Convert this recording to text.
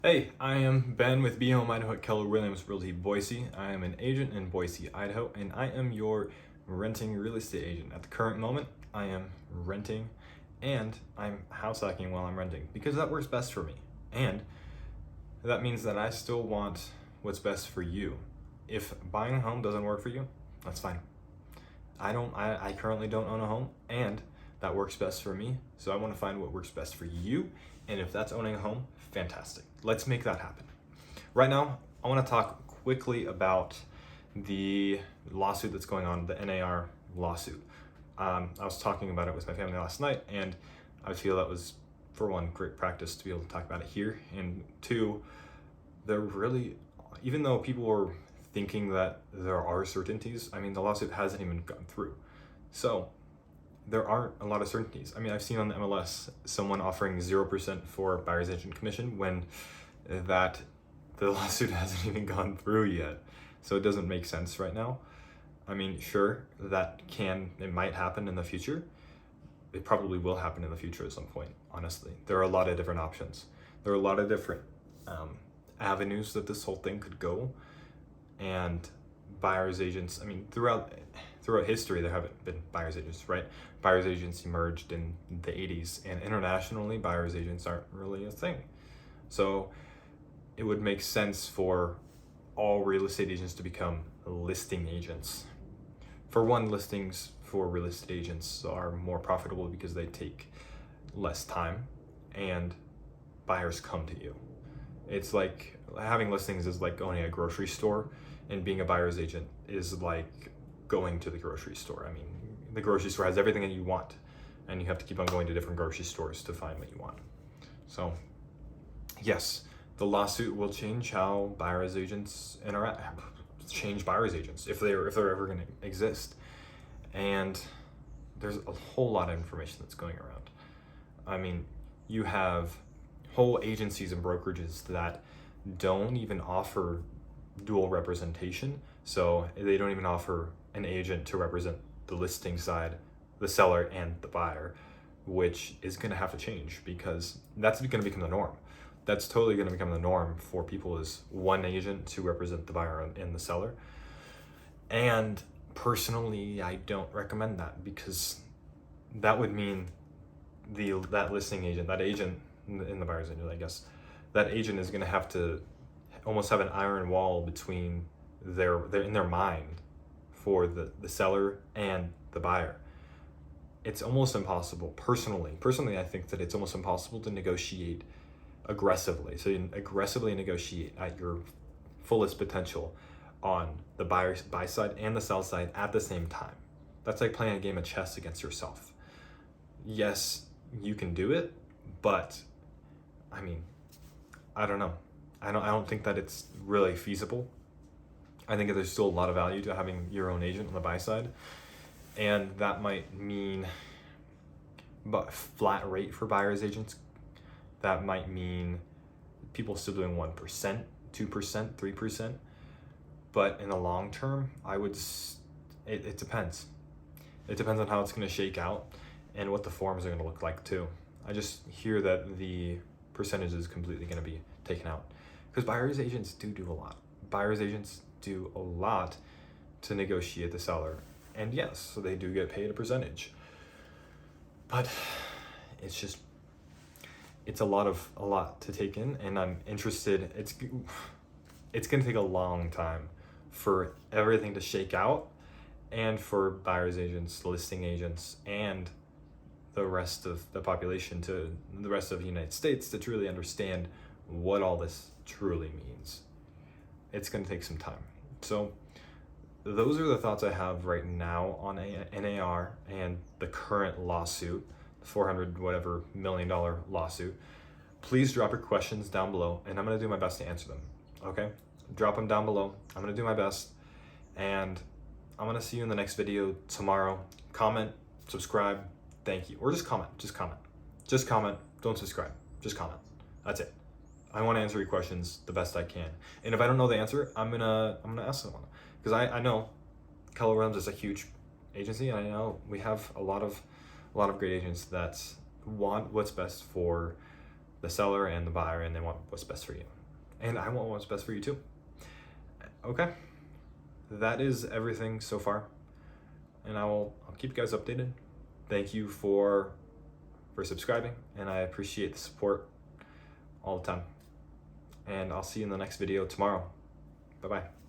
Hey, I am Ben with Be Home Idaho at Keller Williams Realty Boise. I am an agent in Boise, Idaho, and I am your renting real estate agent. At the current moment, I am renting and I'm house hacking while I'm renting because that works best for me. And that means that I still want what's best for you. If buying a home doesn't work for you, that's fine. I currently don't own a home, and that works best for me. So I want to find what works best for you. And if that's owning a home, fantastic. Let's make that happen. Right now, I want to talk quickly about the lawsuit that's going on, the NAR lawsuit. I was talking about it with my family last night, and I feel that was, for one, great practice to be able to talk about it here. And two, they're really, even though people were thinking that there are certainties, I mean, the lawsuit hasn't even gone through. So there aren't a lot of certainties. I mean, I've seen on the MLS someone offering 0% for buyer's agent commission when the lawsuit hasn't even gone through yet. So it doesn't make sense right now. I mean, sure, it might happen in the future. It probably will happen in the future at some point, honestly. There are a lot of different options. There are a lot of different avenues that this whole thing could go. And buyer's agents, I mean, throughout history, there haven't been buyer's agents, right? Buyer's agents emerged in the 80s, and internationally, buyer's agents aren't really a thing. So it would make sense for all real estate agents to become listing agents. For one, listings for real estate agents are more profitable because they take less time and buyers come to you. It's like having listings is like owning a grocery store, and being a buyer's agent is like going to the grocery store. I mean, the grocery store has everything that you want, and you have to keep on going to different grocery stores to find what you want. So, yes, the lawsuit will change how buyer's agents interact, change buyer's agents if they're ever going to exist. And there's a whole lot of information that's going around. I mean, you have whole agencies and brokerages that don't even offer dual representation. So they don't even offer an agent to represent the listing side, the seller, and the buyer, which is going to have to change because that's going to become the norm. That's totally going to become the norm for people, is one agent to represent the buyer and the seller. And personally, I don't recommend that because that would mean that listing agent, that agent in the buyer's agent, I guess, that agent is going to have to almost have an iron wall between in their mind for the seller and the buyer. It's almost impossible. Personally, I think that it's almost impossible to negotiate aggressively. So you aggressively negotiate at your fullest potential on the buy side and the sell side at the same time. That's like playing a game of chess against yourself. Yes, you can do it, but I mean, I don't know. I don't think that it's really feasible. I think that there's still a lot of value to having your own agent on the buy side, and that might mean flat rate for buyer's agents. That might mean people still doing 1%, 2%, 3%. But in the long term, it depends. It depends on how it's going to shake out and what the forms are going to look like too. I just hear that the percentage is completely going to be taken out because buyer's agents do a lot. Buyer's agents do a lot to negotiate the seller, and yes, so they do get paid a percentage. But it's a lot to take in, and I'm interested. It's going to take a long time for everything to shake out, and for buyer's agents, listing agents, and the rest of the population, to the rest of the United States, to truly understand what all this truly means. It's going to take some time. So those are the thoughts I have right now on NAR and the current lawsuit, the $400 whatever million lawsuit. Please drop your questions down below, and I'm going to do my best to answer them. Okay? Drop them down below. I'm going to do my best, and I'm going to see you in the next video tomorrow. Comment, subscribe. Thank you. Or just comment. Just comment. Don't subscribe. Just comment. That's it. I want to answer your questions the best I can. And if I don't know the answer, I'm gonna ask someone. Because I know Keller Williams is a huge agency, and I know we have a lot of great agents that want what's best for the seller and the buyer, and they want what's best for you. And I want what's best for you too. Okay, that is everything so far, and I'll keep you guys updated. Thank you for subscribing, and I appreciate the support all the time. And I'll see you in the next video tomorrow. Bye-bye.